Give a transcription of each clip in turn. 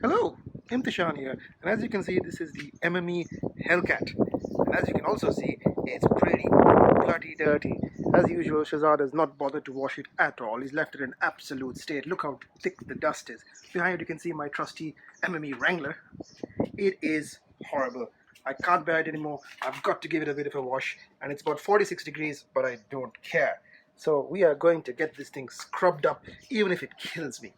Hello, Imtishan here, and as you can see, this is the MME Hellcat. And as you can also see, it's pretty bloody dirty. As usual, Shazad has not bothered to wash it at all. He's left it in absolute state. Look how thick the dust is. Behind you can see my trusty MME Wrangler. It is horrible. I can't bear it anymore. I've got to give it a bit of a wash, and it's about 46 degrees, but I don't care. So we are going to get this thing scrubbed up, even if it kills me.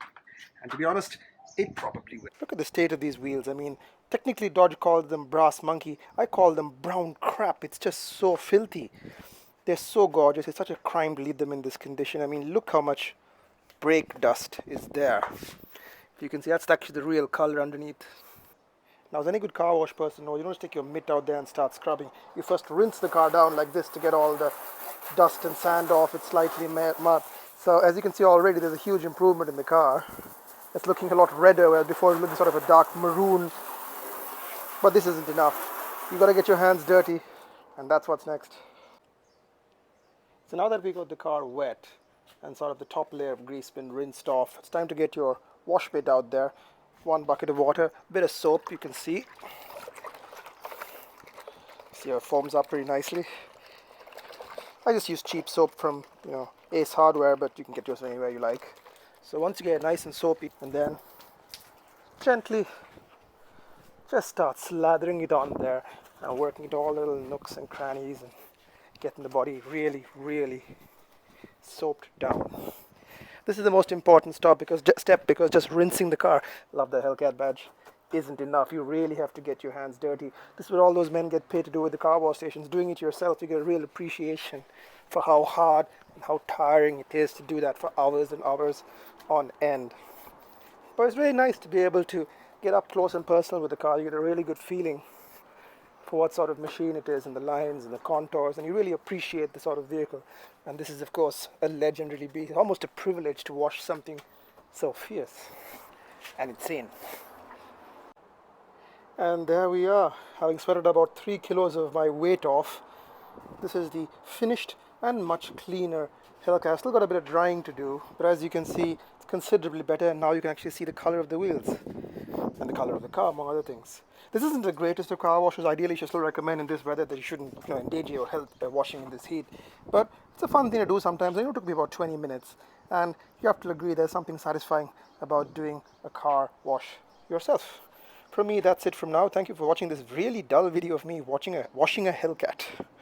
And to be honest, it probably will. Look at the state of these wheels. I mean, technically Dodge calls them brass monkey. I call them brown crap. It's just so filthy. They're so gorgeous. It's such a crime to leave them in this condition. I mean, look how much brake dust is there. You can see that's actually the real color underneath. Now, as any good car wash person knows, you don't just take your mitt out there and start scrubbing. You first rinse the car down like this to get all the dust and sand off. It's slightly mud. So as you can see already, there's a huge improvement in the car. It's looking a lot redder, where before it looked sort of a dark maroon. But this isn't enough. You've got to get your hands dirty, and that's what's next. So now that we got the car wet and sort of the top layer of grease been rinsed off, it's time to get your wash bit out there. 1 bucket of water, a bit of soap, you can see. See how it foams up pretty nicely. I just use cheap soap from, Ace Hardware, but you can get yours anywhere you like. So once you get it nice and soapy, and then gently just start slathering it on there and working it all little nooks and crannies and getting the body really, really soaped down. This is the most important step because just rinsing the car, love the Hellcat badge, isn't enough. You really have to get your hands dirty. This is what all those men get paid to do with the car wash stations. Doing it yourself, you get a real appreciation for how hard and how tiring it is to do that for hours and hours on end. But it's really nice to be able to get up close and personal with the car. You get a really good feeling for what sort of machine it is, and the lines and the contours, and you really appreciate the sort of vehicle. And this is, of course, a legendary beast. Almost a privilege to wash something so fierce and insane. And there we are, having sweated about 3 kilos of my weight off. This is the finished and much cleaner Hellcat. Still got a bit of drying to do, but as you can see, it's considerably better, and now you can actually see the color of the wheels and the color of the car, among other things. This isn't the greatest of car washes. Ideally, you should still recommend in this weather that you shouldn't endanger your health by washing in this heat. But it's a fun thing to do sometimes. I know it took me about 20 minutes, and you have to agree there's something satisfying about doing a car wash yourself. For me, that's it from now. Thank you for watching this really dull video of me washing a Hellcat.